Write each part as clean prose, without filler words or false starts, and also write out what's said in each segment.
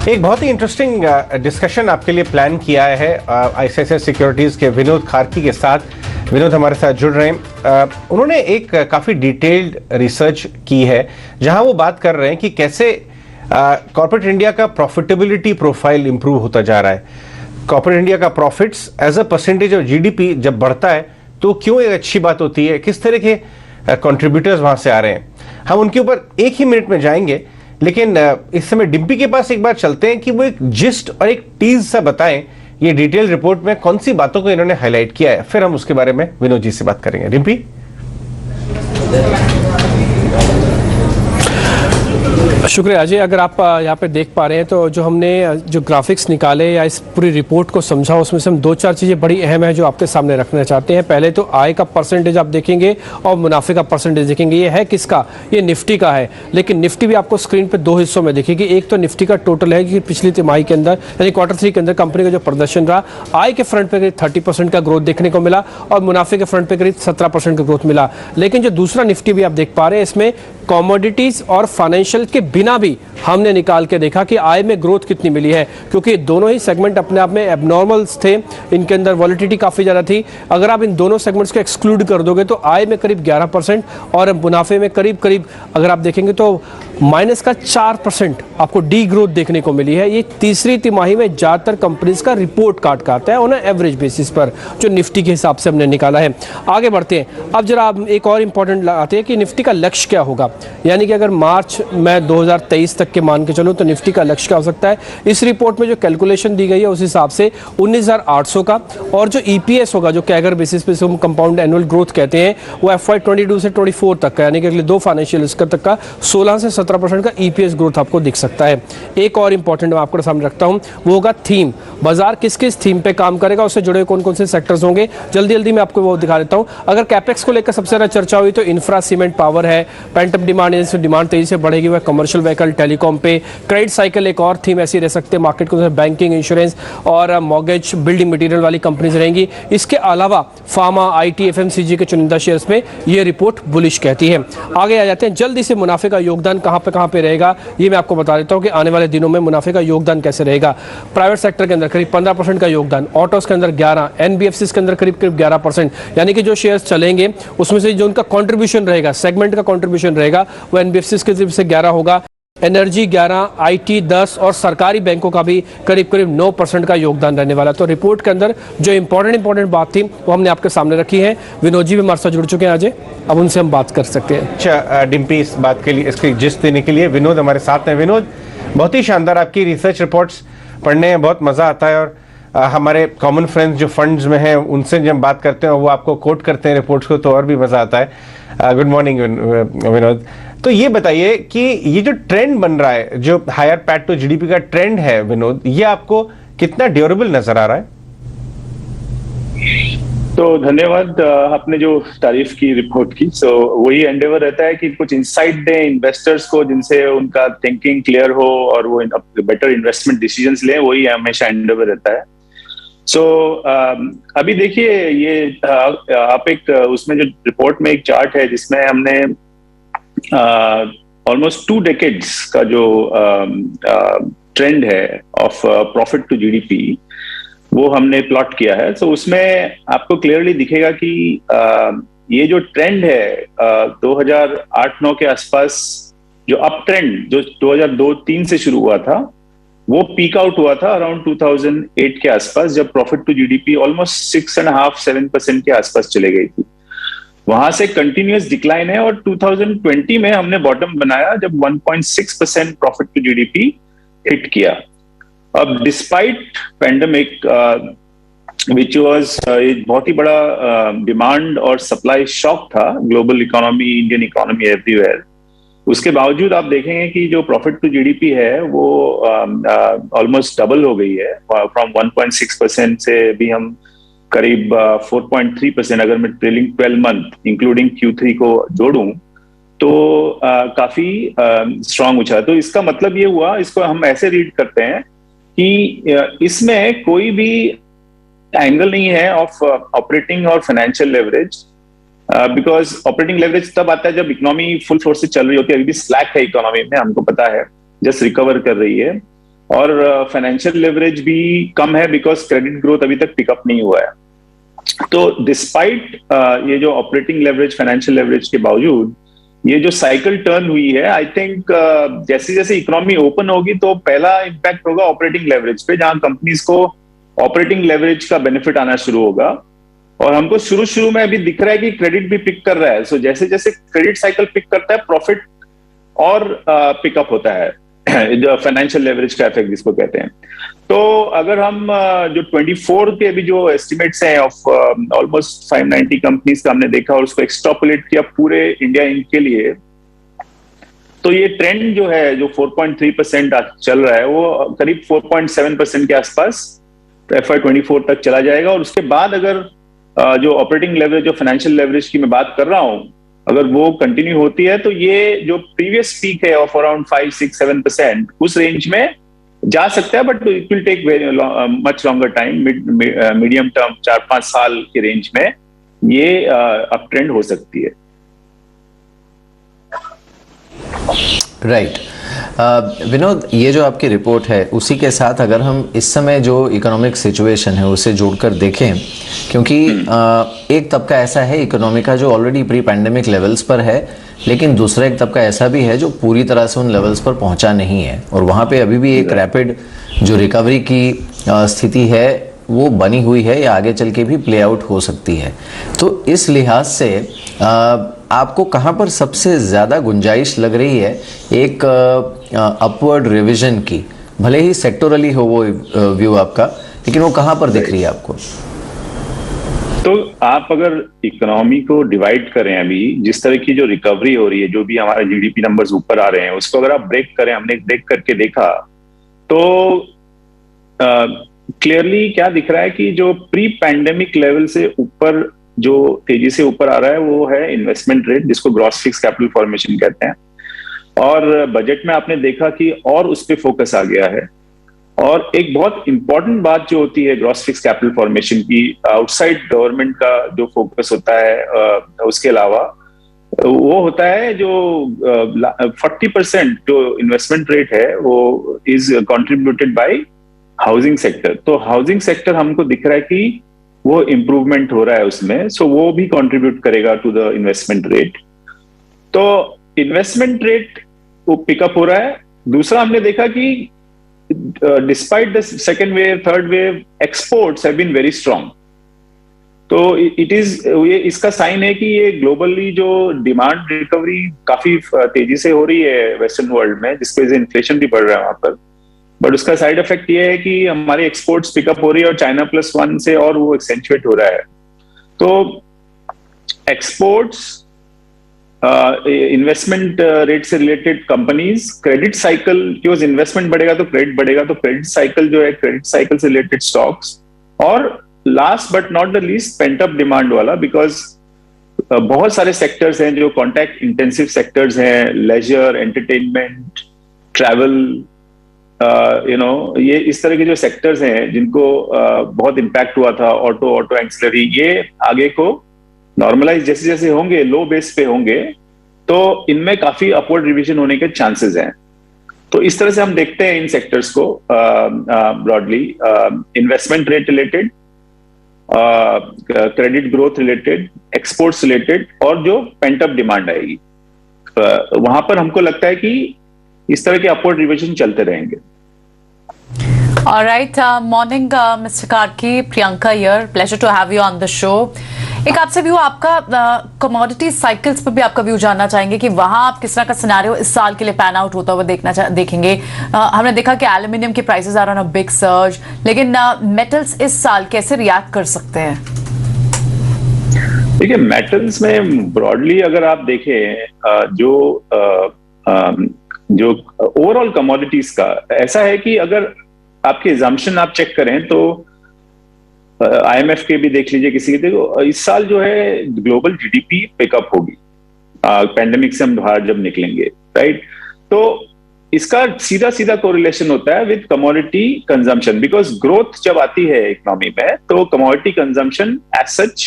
एक बहुत ही interesting discussion आपके लिए प्लान किया है आईसीआईसीआई सिक्योरिटीज के विनोद खारकी के साथ। विनोद हमारे साथ जुड़ रहे हैं। उन्होंने एक काफी डिटेल्ड रिसर्च की है जहां वो बात कर रहे हैं कि कैसे कॉर्पोरेट इंडिया का प्रॉफिटेबिलिटी प्रोफाइल इंप्रूव होता जा रहा है। कॉर्पोरेट इंडिया का profits as a percentage of GDP जब बढ़ता है तो क्यों एक अच्छी बात होती है, किस तरह के कंट्रीब्यूटर्स वहां से आ रहे हैं, हम उनके ऊपर एक ही मिनट में जाएंगे। लेकिन इस समय डिम्पी के पास एक बार चलते हैं कि वो एक जिस्ट और एक टीज सा बताएं ये डिटेल रिपोर्ट में कौन सी बातों को इन्होंने हाईलाइट किया है, फिर हम उसके बारे में विनोद जी से बात करेंगे। डिम्पी, शुक्रिया अजय। अगर आप यहाँ पे देख पा रहे हैं तो जो हमने जो ग्राफिक्स निकाले या इस पूरी रिपोर्ट को समझा उसमें से हम दो चार चीज़ें बड़ी अहम है जो आपके सामने रखना चाहते हैं। पहले तो आय का परसेंटेज आप देखेंगे और मुनाफे का परसेंटेज देखेंगे। ये है किसका? ये निफ्टी का है। लेकिन निफ्टी भी आपको स्क्रीन पे दो हिस्सों में दिखेगी। एक तो निफ्टी का टोटल है कि पिछली तिमाही के अंदर यानी Q3 के अंदर कंपनी का जो प्रदर्शन रहा, आय के फ्रंट पे करीब 30% का ग्रोथ देखने को मिला और मुनाफे के फ्रंट पे करीब 17% का ग्रोथ मिला। लेकिन जो दूसरा निफ्टी भी आप देख पा रहे हैं इसमें कॉमोडिटीज और फाइनेंशियल के बिना भी हमने निकाल के देखा कि आय में ग्रोथ कितनी मिली है, क्योंकि दोनों ही सेगमेंट अपने आप में एबनॉर्मल्स थे। इनके अंदर वॉलिटिलिटी काफी ज्यादा थी। अगर आप इन दोनों सेगमेंट्स को एक्सक्लूड कर दोगे तो आय में करीब 11% और मुनाफे में करीब अगर आप देखेंगे तो माइनस का 4% आपको डी ग्रोथ देखने को मिली है। ये तीसरी तिमाही में ज्यादातर कंपनीज का रिपोर्ट कार्ड का आता है ऑन एवरेज बेसिस पर, जो निफ्टी के हिसाब से हमने निकाला है। आगे बढ़ते हैं। अब जरा आप एक और इंपॉर्टेंट आते हैं कि निफ्टी का लक्ष्य क्या होगा, यानी कि अगर मार्च में 2023 तक के मान के चलो तो निफ्टी का लक्ष्य क्या हो सकता है। इस रिपोर्ट में जो कैलकुलेशन दी गई है उस हिसाब से 19,800 का, और जो ईपीएस होगा जो कैगर बेसिस पे हम कंपाउंड एनुअल ग्रोथ कहते हैं वो FY22 से 24 तक का, यानी कि अगले दो फाइनेंशियल ईयर तक का 16 से 17% का ईपीएस ग्रोथ आपको दिख सकता है। एक और इंपॉर्टेंट मैं आपको सामने रखता हूं, वो होगा थीम। बाजार किस किस थीम पे काम करेगा, उससे जुड़े कौन कौन से सेक्टर्स होंगे, जल्दी मैं आपको वो दिखा देता हूं। अगर कैपेक्स को लेकर सबसे ज्यादा चर्चा हुई तो इंफ्रा, सीमेंट, पावर है। पेंटअप डिमांड, डिमांड तेजी से बढ़ेगी वह कमर्शियल व्हीकल, टेलीकॉम पे। क्रेडिट साइकिल एक और थीम ऐसी रह सकते हैं मार्केट को, बैंकिंग, इंश्योरेंस और मॉर्गेज, बिल्डिंग मटेरियल वाली कंपनीज रहेंगी। इसके अलावा फार्मा, आईटी, एफएमसीजी के चुनिंदा शेयर्स में ये रिपोर्ट बुलिश कहती है। आगे आ जाते हैं जल्दी से। मुनाफे का योगदान कहां पे रहेगा ये मैं आपको बता देता हूं कि आने वाले दिनों में मुनाफे का योगदान कैसे रहेगा। प्राइवेट सेक्टर के अंदर करीब 15% का योगदान, ऑटोस के अंदर 11%, एनबीएफसीज के अंदर करीब 11%, यानी कि जो शेयर्स चलेंगे उसमें से जो उनका कंट्रीब्यूशन रहेगा, सेगमेंट का कंट्रीब्यूशन रहेगा वो एनबीएफसीज की तरफ से 11 होगा, एनर्जी 11, आईटी 10 और सरकारी बैंकों का भी करीब 9% का योगदान रहने वाला। तो रिपोर्ट के अंदर जो इंपॉर्टेंट बात थी वो हमने आपके सामने रखी है। विनोद जी भी हमारे साथ जुड़ चुके हैं अजय, अब उनसे हम बात कर सकते हैं। अच्छा डिम्पी, इस बात के लिए, इसकी जिस्ट देने के लिए विनोद हमारे साथ हैं। विनोद, बहुत ही शानदार आपकी रिसर्च रिपोर्ट्स पढ़ने में बहुत मजा आता है, और हमारे कॉमन फ्रेंड्स जो फंड्स में हैं उनसे जब बात करते हैं वो आपको कोट करते हैं रिपोर्ट्स को तो और भी मजा आता है। Good morning Vinod. तो ये बताइए कि ये जो ट्रेंड बन रहा है, जो हायर पैट टू जीडीपी का ट्रेंड है विनोद, ये आपको कितना ड्यूरेबल नजर आ रहा है? तो धन्यवाद आपने जो तारीफ की रिपोर्ट की। सो वही एंडेवर रहता है कि कुछ इंसाइट दें इन्वेस्टर्स को जिनसे उनका थिंकिंग क्लियर हो और वो बेटर इन्वेस्टमेंट डिसीजंस लें, वही हमेशा एंडेवर रहता है। सो अभी देखिए ये आप एक उसमें जो रिपोर्ट में एक चार्ट है जिसमें हमने ऑलमोस्ट 2 डेकेड्स का जो ट्रेंड है ऑफ प्रॉफिट टू जीडीपी वो हमने प्लॉट किया है। तो उसमें आपको क्लियरली दिखेगा कि ये जो ट्रेंड है 2008-9 के आसपास, जो अप ट्रेंड जो 2002-3 से शुरू हुआ था वो पीक आउट हुआ था अराउंड 2008 के आसपास, जब प्रॉफिट टू जीडीपी ऑलमोस्ट 6.5-7% के आसपास चले गई थी। वहां से कंटिन्यूअस डिक्लाइन है और 2020 में हमने बॉटम बनाया जब 1.6% प्रॉफिट टू जीडीपी हिट किया। अब डिस्पाइट पैंडेमिक विच वाज एक बहुत ही बड़ा डिमांड और सप्लाई शॉक था global economy, Indian economy, everywhere, उसके बावजूद आप देखेंगे कि जो प्रॉफिट टू जीडीपी है वो ऑलमोस्ट डबल हो गई है। फ्रॉम 1.6% से भी हम करीब 4.3%, अगर मैं ट्रेलिंग 12 मंथ इंक्लूडिंग Q3 को जोड़ूं तो काफी स्ट्रांग उछा। तो इसका मतलब ये हुआ, इसको हम ऐसे रीड करते हैं कि इसमें कोई भी एंगल नहीं है ऑफ ऑपरेटिंग और financial leverage, because operating leverage तब आता है जब इकोनॉमी फुल फोर्स से चल रही होती है। अभी भी स्लैक है इकोनॉमी में, हमको पता है, जस्ट रिकवर कर रही है। और फाइनेंशियल लेवरेज भी कम है बिकॉज क्रेडिट ग्रोथ अभी तक पिकअप नहीं हुआ है। तो डिस्पाइट ये जो ऑपरेटिंग लेवरेज, फाइनेंशियल लेवरेज के बावजूद ये जो साइकिल टर्न हुई है, आई थिंक जैसे जैसे इकोनॉमी ओपन होगी तो पहला इम्पैक्ट होगा ऑपरेटिंग लेवरेज पे, जहां कंपनीज को ऑपरेटिंग लेवरेज का बेनिफिट आना शुरू होगा। और हमको शुरू शुरू में अभी दिख रहा है कि क्रेडिट भी पिक कर रहा है। सो जैसे जैसे क्रेडिट साइकिल पिक करता है, प्रॉफिट और पिकअप होता है, जो फाइनेंशियल लेवरेज का इफेक्ट जिसको कहते हैं। तो अगर हम जो 24 के भी जो एस्टिमेट्स हैं ऑफ ऑलमोस्ट 590 कंपनीज का हमने देखा और उसको एक्सट्रापोलेट किया पूरे इंडिया इंक के लिए, तो ये ट्रेंड जो है जो 4.3% चल रहा है वो करीब 4.7% के आसपास FY24 तक चला जाएगा। और उसके बाद अगर जो ऑपरेटिंग लेवरेज, जो फाइनेंशियल लेवरेज की मैं बात कर रहा हूं, अगर वो कंटिन्यू होती है तो ये जो प्रीवियस पीक है ऑफ अराउंड 5-6-7% उस रेंज में जा सकता है, but it will take much longer time, medium term 4-5 साल के रेंज में ये अप ट्रेंड हो सकती है। राइट। विनोद, ये जो आपकी रिपोर्ट है उसी के साथ अगर हम इस समय जो इकोनॉमिक सिचुएशन है उसे जोड़कर देखें, क्योंकि एक तबका ऐसा है इकोनॉमी का जो ऑलरेडी प्री पैंडेमिक लेवल्स पर है, लेकिन दूसरा एक तबका ऐसा भी है जो पूरी तरह से उन लेवल्स पर पहुंचा नहीं है और वहाँ पे अभी भी एक रैपिड जो रिकवरी की स्थिति है वो बनी हुई है या आगे चल के भी प्ले आउट हो सकती है। तो इस लिहाज से आपको कहाँ पर सबसे ज़्यादा गुंजाइश लग रही है एक अपवर्ड रिवीजन की? भले ही सेक्टोरली हो वो व्यू आपका, लेकिन वो कहाँ पर दिख रही है आपको? तो आप अगर इकोनॉमी को डिवाइड करें, अभी जिस तरह की जो रिकवरी हो रही है, जो भी हमारे जीडीपी नंबर्स ऊपर आ रहे हैं, उसको अगर आप ब्रेक करें, हमने ब्रेक करके देखा तो क्लियरली क्या दिख रहा है कि जो प्री पैंडेमिक लेवल से ऊपर जो तेजी से ऊपर आ रहा है वो है इन्वेस्टमेंट रेट, जिसको ग्रॉस फिक्स कैपिटल फॉर्मेशन कहते हैं। और बजट में आपने देखा कि और उस पर फोकस आ गया है। और एक बहुत इंपॉर्टेंट बात जो होती है ग्रॉस फिक्स कैपिटल फॉर्मेशन की, आउटसाइड गवर्नमेंट का जो फोकस होता है उसके अलावा, वो होता है जो 40% जो इन्वेस्टमेंट रेट है वो is contributed bye housing sector. तो हाउसिंग सेक्टर हमको दिख रहा है कि वो इंप्रूवमेंट हो रहा है उसमें, सो वो भी कंट्रीब्यूट करेगा टू द इन्वेस्टमेंट रेट। तो इन्वेस्टमेंट रेट वो पिकअप हो रहा है। दूसरा हमने देखा कि despite the second wave, third wave, exports have been very strong. तो इट इज, ये इसका साइन है कि ये ग्लोबली जो डिमांड रिकवरी काफी तेजी से हो रही है वेस्टर्न वर्ल्ड में, जिसकी वजह से इन्फ्लेशन भी बढ़ रहा है वहां पर। बट उसका साइड इफेक्ट ये है कि हमारे एक्सपोर्ट्स पिकअप हो रही है और China +1 से और वो एक्सेंचुएट हो रहा है। तो एक्सपोर्ट्स, इन्वेस्टमेंट रेट से रिलेटेड कंपनीज, क्रेडिट साइकिल, क्योंकि इन्वेस्टमेंट बढ़ेगा तो क्रेडिट बढ़ेगा, तो क्रेडिट साइकिल जो है, क्रेडिट साइकिल से रिलेटेड स्टॉक्स, और last but not the least pent up demand वाला, बिकॉज बहुत सारे सेक्टर्स हैं जो कॉन्टैक्ट इंटेंसिव सेक्टर्स हैं, लेजर, एंटरटेनमेंट, ट्रैवल, ये इस तरह के जो सेक्टर्स हैं जिनको बहुत इम्पैक्ट हुआ था, ऑटो एक्सिलरी, ये आगे को नॉर्मलाइज जैसे जैसे होंगे, लो बेस पे होंगे, तो इनमें काफी अपवर्ड रिवीजन होने के चांसेस हैं। तो इस तरह से हम देखते हैं इन सेक्टर्स को broadly, investment rate related, credit growth related, exports related, और जो पेंट अप डिमांड आएगी वहां पर हमको लगता है कि इस तरह के अपवर्ड रिवीजन चलते रहेंगे। All right, morning, Mr. Karki, Priyanka here. Pleasure to have you on the show. एक आपसे व्यू, आपका कमोडिटी साइकिल्स पर भी आपका व्यू जानना चाहेंगे कि वहां आप किस तरह का सिनेरियो इस साल के लिए पैन आउट होता हुआ देखेंगे। हमने देखा कि एल्यूमिनियम के prices are on a big surge, लेकिन मेटल्स इस साल कैसे रिएक्ट कर सकते हैं? देखिए, मेटल्स में ब्रॉडली अगर आप देखें जो ओवरऑल कमोडिटीज का ऐसा है कि अगर आपके एजम्पशन आप चेक करें तो IMF के भी देख लीजिए, किसी के देखो, इस साल जो है ग्लोबल जीडीपी पिकअप होगी पैंडेमिक से हम बाहर जब निकलेंगे, राइट? तो इसका सीधा सीधा कोरिलेशन होता है with commodity consumption, because growth जब आती है इकोनॉमी में तो commodity consumption as such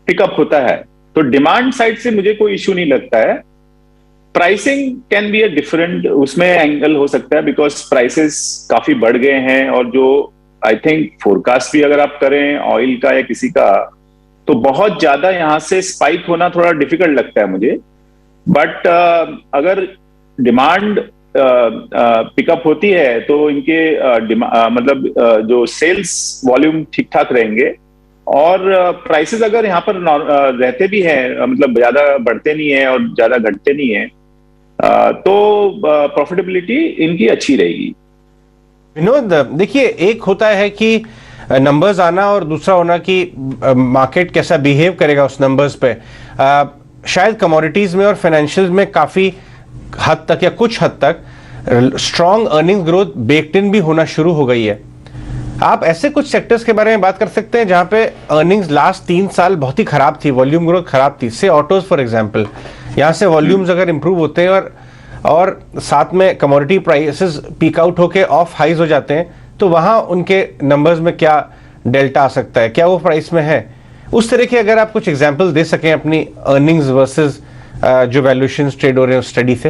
pickup होता है। तो डिमांड साइड से मुझे कोई इश्यू नहीं लगता है। Pricing can be a different, उसमें एंगल हो सकता है बिकॉज प्राइसेस काफी बढ़ गए हैं, और जो आई थिंक फोरकास्ट भी अगर आप करें ऑयल का या किसी का, तो बहुत ज्यादा यहां से स्पाइक होना थोड़ा डिफिकल्ट लगता है मुझे। बट अगर डिमांड पिकअप होती है तो इनके मतलब जो सेल्स वॉल्यूम ठीक ठाक रहेंगे, और प्राइसेस अगर यहाँ पर रहते भी हैं, मतलब ज्यादा बढ़ते नहीं है और ज्यादा घटते नहीं है, तो प्रॉफिटेबिलिटी इनकी अच्छी रहेगी। विनोद, देखिए, एक होता है कि नंबर्स आना और दूसरा होना कि मार्केट कैसा बिहेव करेगा उस नंबर्स पे। शायद कमोडिटीज में और फाइनेंशियल्स में काफी हद तक या कुछ हद तक strong earning growth baked in भी होना शुरू हो गई है। आप ऐसे कुछ सेक्टर्स के बारे में बात कर सकते हैं जहां पे अर्निंग्स लास्ट 3 साल बहुत ही खराब थी, वॉल्यूम ग्रोथ खराब थी, से ऑटोज फॉर एग्जांपल। यहां से वॉल्यूम्स अगर इंप्रूव होते हैं और साथ में कमोडिटी प्राइसेस पीक आउट होके ऑफ हाइज हो जाते हैं, तो वहां उनके नंबर्स में क्या डेल्टा आ सकता है, क्या वो प्राइस में है? उस तरह के अगर आप कुछ एग्जांपल दे सकें अपनी अर्निंग्स वर्सेस जो वैल्यूएशंस ट्रेड हो रहे हैं उस स्टडी से।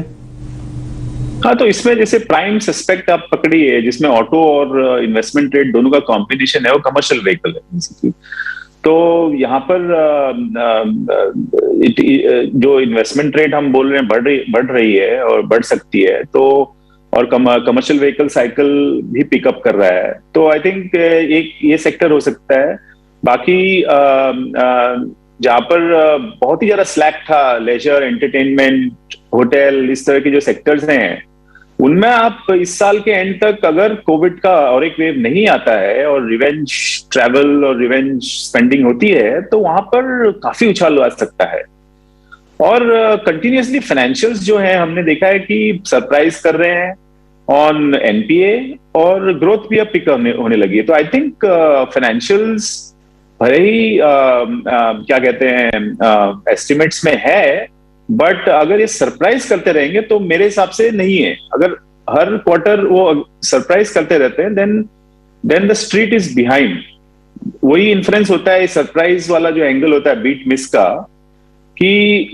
हाँ, तो इसमें जैसे प्राइम सस्पेक्ट आप पकड़िए, जिसमें ऑटो और इन्वेस्टमेंट ट्रेड दोनों का कॉम्बिनेशन है, वो कमर्शियल व्हीकल है। तो यहाँ पर जो इन्वेस्टमेंट रेट हम बोल रहे हैं बढ़ रही है और बढ़ सकती है, तो और कमर्शियल व्हीकल साइकिल भी पिकअप कर रहा है, तो आई थिंक एक ये सेक्टर हो सकता है। बाकी जहाँ पर बहुत ही ज्यादा स्लैक था, लेजर, एंटरटेनमेंट, होटल, इस तरह के जो सेक्टर्स हैं, उनमें आप इस साल के एंड तक अगर कोविड का और एक वेव नहीं आता है और रिवेंज ट्रैवल और रिवेंज स्पेंडिंग होती है, तो वहां पर काफी उछाल आ सकता है। और कंटिन्यूअसली फाइनेंशियल्स जो है हमने देखा है कि सरप्राइज कर रहे हैं ऑन एनपीए, और ग्रोथ भी अब पिक होने लगी है। तो आई थिंक फाइनेंशियल्स भले ही क्या कहते हैं एस्टिमेट्स में है, बट अगर ये सरप्राइज करते रहेंगे तो मेरे हिसाब से नहीं है। अगर हर क्वार्टर वो सरप्राइज करते रहते हैं, then the street is behind. वही इन्फ्लुएंस होता है सरप्राइज वाला जो एंगल होता है बीट मिस का, कि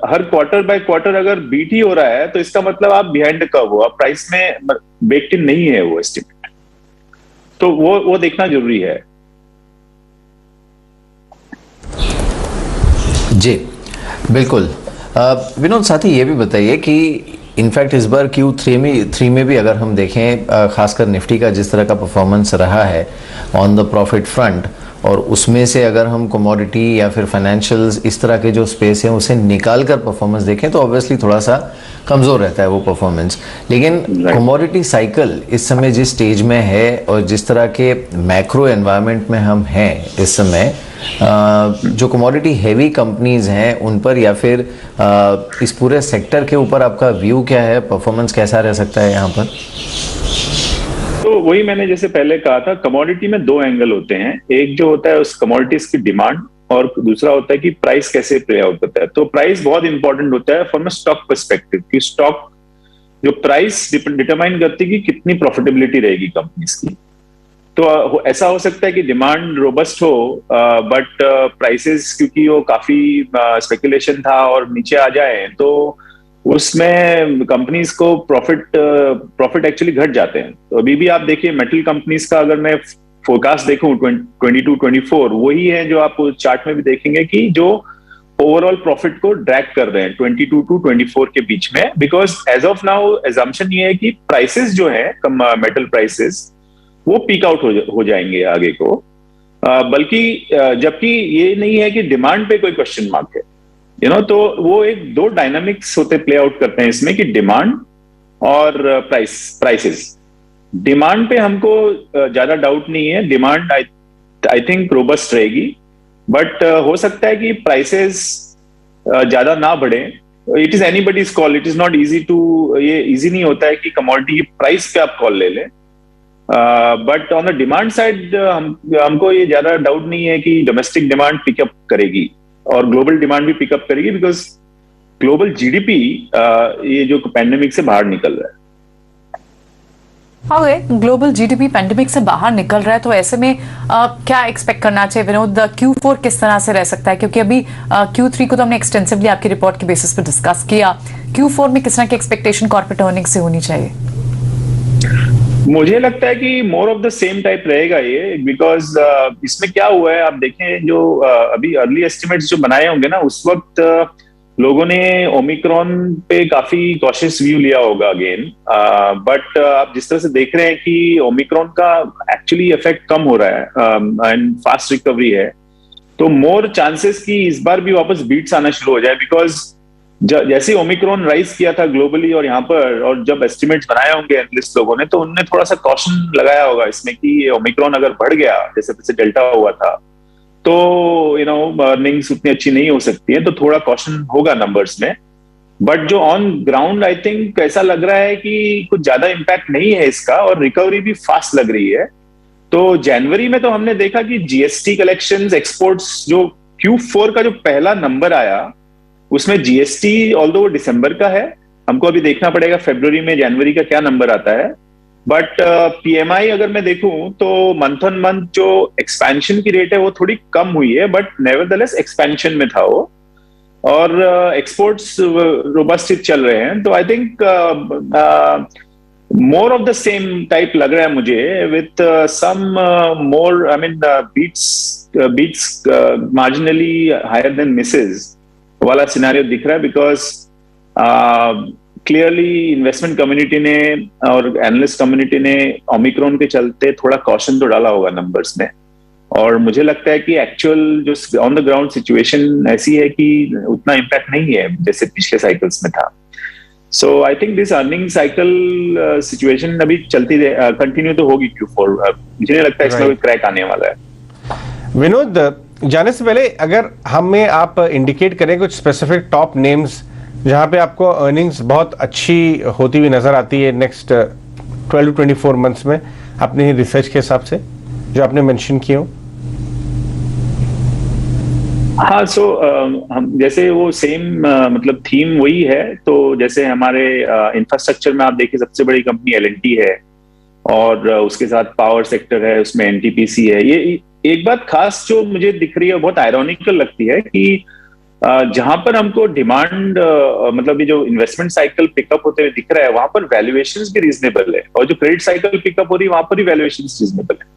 हर क्वार्टर बाय क्वार्टर अगर बीट ही हो रहा है तो इसका मतलब आप बिहाइंड द कर्व हो, आप प्राइस में बेक्ड इन नहीं है वो एस्टिमेट, तो वो देखना जरूरी है। जी बिल्कुल। विनोद, साथ ही ये भी बताइए कि इनफैक्ट इस बार Q3 में भी अगर हम देखें, खासकर निफ्टी का जिस तरह का परफॉर्मेंस रहा है ऑन द प्रॉफिट फ्रंट, और उसमें से अगर हम कमोडिटी या फिर फाइनेंशियल्स इस तरह के जो स्पेस हैं उसे निकाल कर परफॉर्मेंस देखें तो ऑब्वियसली थोड़ा सा कमज़ोर रहता है वो परफॉर्मेंस। लेकिन कमोडिटी साइकिल इस समय जिस स्टेज में है और जिस तरह के मैक्रो एनवायरनमेंट में हम हैं इस समय, जो कमोडिटी हैवी कंपनीज हैं उन पर या फिर इस पूरे सेक्टर के ऊपर आपका व्यू क्या है, परफॉर्मेंस कैसा रह सकता है यहाँ पर? तो वही मैंने जैसे पहले कहा था, कमोडिटी में 2 एंगल होते हैं। एक जो होता है उस कमोडिटीज की डिमांड, और दूसरा होता है कि प्राइस कैसे प्ले आउट करता है। तो प्राइस बहुत इंपॉर्टेंट होता है फ्रॉम अ स्टॉक पर्सपेक्टिव, कि स्टॉक जो प्राइस डिटरमाइन करती है कि कितनी प्रॉफिटेबिलिटी रहेगी कंपनीज की। तो ऐसा हो सकता है कि डिमांड रोबस्ट हो, बट प्राइसेस क्योंकि वो काफी स्पेकुलेशन था और नीचे आ जाए, तो उसमें कंपनीज को प्रॉफिट एक्चुअली घट जाते हैं। तो अभी भी आप देखिए मेटल कंपनीज का अगर मैं फोरकास्ट देखूं 22-24, वही है जो आप चार्ट में भी देखेंगे कि जो ओवरऑल प्रॉफिट को ड्रैग कर रहे हैं 22 to 24 के बीच में, because as of now assumption ये है कि प्राइसेस जो है मेटल प्राइसेस वो पीक आउट हो जाएंगे आगे को, बल्कि जबकि ये नहीं है कि डिमांड पे कोई क्वेश्चन मार्क है, तो वो एक 2 डायनामिक्स होते प्ले आउट करते हैं इसमें, कि डिमांड और प्राइसेस। डिमांड पे हमको ज्यादा डाउट नहीं है, डिमांड आई थिंक रोबस्ट रहेगी, बट हो सकता है कि प्राइसेस ज्यादा ना बढ़े। It is anybody's call, it is not easy to, ये इजी नहीं होता है कि कमोडिटी की प्राइस पे आप कॉल ले लें, but on the demand side हमको ये ज्यादा डाउट नहीं है कि डोमेस्टिक डिमांड पिकअप करेगी और ग्लोबल डिमांड भी पिकअप करेगी, बिकॉज ग्लोबल जीडीपी ये जो पैंडेमिक से बाहर निकल रहा है। ओके, ग्लोबल जीडीपी पेंडेमिक से बाहर निकल रहा है, तो ऐसे में क्या एक्सपेक्ट करना चाहिए विनोद? Q4 किस तरह से रह सकता है, क्योंकि अभी Q3 को तो हमने एक्सटेंसिवली आपकी रिपोर्ट के बेसिस पे डिस्कस किया। Q4 में किस तरह की एक्सपेक्टेशन कॉर्पोरेट अर्निंग से होनी चाहिए? मुझे लगता है कि मोर ऑफ द सेम टाइप रहेगा ये, बिकॉज इसमें क्या हुआ है, आप देखें जो अभी अर्ली एस्टिमेट्स जो बनाए होंगे ना, उस वक्त लोगों ने ओमिक्रॉन पे काफी कॉशियस व्यू लिया होगा अगेन, बट आप जिस तरह से देख रहे हैं कि ओमिक्रॉन का एक्चुअली इफेक्ट कम हो रहा है एंड फास्ट रिकवरी है, तो मोर चांसेस कि इस बार भी वापस बीट्स आना शुरू हो जाए, बिकॉज जैसे ओमिक्रॉन राइज किया था ग्लोबली और यहाँ पर, और जब एस्टिमेट्स बनाए होंगे एनालिस्ट लोगों ने, तो उन्होंने थोड़ा सा कॉशन लगाया होगा इसमें कि ओमिक्रॉन अगर बढ़ गया जैसे जैसे डेल्टा हुआ था, तो अर्निंग्स उतनी अच्छी नहीं हो सकती है, तो थोड़ा कॉशन होगा नंबर्स में। बट जो ऑन ग्राउंड आई थिंक ऐसा लग रहा है कि कुछ ज्यादा इम्पैक्ट नहीं है इसका, और रिकवरी भी फास्ट लग रही है। तो जनवरी में तो हमने देखा कि जीएसटी कलेक्शंस, एक्सपोर्ट्स, जो Q4 का जो पहला नंबर आया उसमें जीएसटी, ऑल्दो वो दिसंबर का है, हमको अभी देखना पड़ेगा फरवरी में जनवरी का क्या नंबर आता है। बट पीएमआई अगर मैं देखूं तो मंथ ऑन मंथ जो एक्सपेंशन की रेट है वो थोड़ी कम हुई है, बट नेवरदलेस एक्सपेंशन में था वो, और एक्सपोर्ट्स रोबस्ट चल रहे हैं। तो I think more of the same type लग रहा है मुझे, with some more, I mean beats marginally higher than misses वाला सिनेरियो दिख रहा है, बिकॉज क्लियरली इन्वेस्टमेंट कम्युनिटी ने और एनालिस्ट कम्युनिटी ने ओमिक्रॉन के चलते थोड़ा कॉशन तो डाला होगा नंबर्स में, और मुझे लगता है कि एक्चुअल जो ऑन द ग्राउंड सिचुएशन ऐसी है कि उतना इम्पैक्ट नहीं है जैसे पिछले साइकिल्स में था। So I think this earning cycle situation अभी चलती कंटिन्यू तो होगी Q4, मुझे नहीं लगता इसमें कोई क्रैक आने वाला है। विनोद, जाने से पहले अगर हमें आप इंडिकेट करें कुछ स्पेसिफिक टॉप नेम्स जहां पे आपको अर्निंग्स बहुत अच्छी होती हुई नजर आती है नेक्स्ट 12 to 24 मंथ्स में, अपने रिसर्च के हिसाब से जो आपने मेंशन किए हो। हाँ, सो हम जैसे वो सेम मतलब थीम वही है। तो जैसे हमारे इंफ्रास्ट्रक्चर में आप देखिए सबसे बड़ी कंपनी L&T है, और उसके साथ पावर सेक्टर है, उसमें NTPC है। ये एक बात खास जो मुझे दिख रही है, बहुत आयरॉनिकल लगती है कि जहां पर हमको डिमांड मतलब ये जो इन्वेस्टमेंट साइकिल पिकअप होते हुए दिख रहा है, वहां पर वैल्यूएशंस भी रीजनेबल है, और जो क्रेडिट साइकिल पिकअप हो रही है वहां पर भी वैल्यूएशंस रीजनेबल है।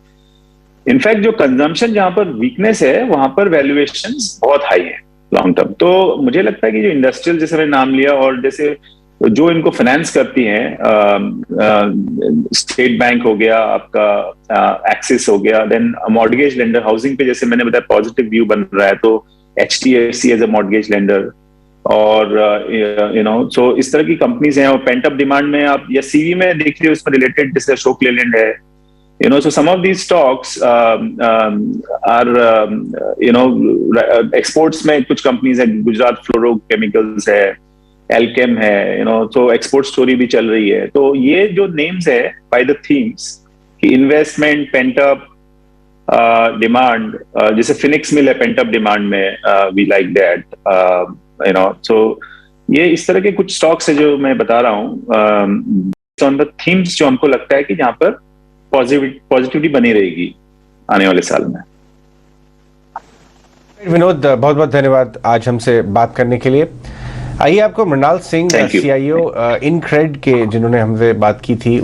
इनफैक्ट जो कंजम्पशन जहां पर वीकनेस है वहां पर वैल्यूएशंस बहुत हाई है लॉन्ग टर्म। तो मुझे लगता है कि जो इंडस्ट्रियल, जैसे मैंने नाम लिया, और जैसे जो इनको फाइनेंस करती हैं, स्टेट बैंक हो गया आपका, एक्सिस हो गया, देन मॉर्गेज लेंडर, हाउसिंग पे जैसे मैंने बताया पॉजिटिव व्यू बन रहा है, तो HDFC as a mortgage lender, और सो इस तरह की कंपनीज हैं। और पेंटअप डिमांड में आप या सीवी में देख रहे हो, उसमें रिलेटेड जैसे अशोक लेलैंड है, so some of these stocks are exports में कुछ कंपनीज है, गुजरात फ्लोरो केमिकल्स है, एल्केम है, तो एक्सपोर्ट स्टोरी भी चल रही है। तो ये जो नेम्स है बाय द थीम्स कि इन्वेस्टमेंट, पेंटअप डिमांड, जैसे फिनिक्स मिल है पेंटअप डिमांड में, वी लाइक दैट, सो ये इस तरह के कुछ स्टॉक्स है जो मैं बता रहा हूँ ऑन द थीम्स, जो हमको लगता है कि जहां पर पॉजिटिविटी बनी रहेगी आने वाले साल में। विनोद, बहुत बहुत धन्यवाद आज हमसे बात करने के लिए। आइए आपको मृणाल सिंह, CIO इनक्रेड के, जिन्होंने हमसे बात की थी,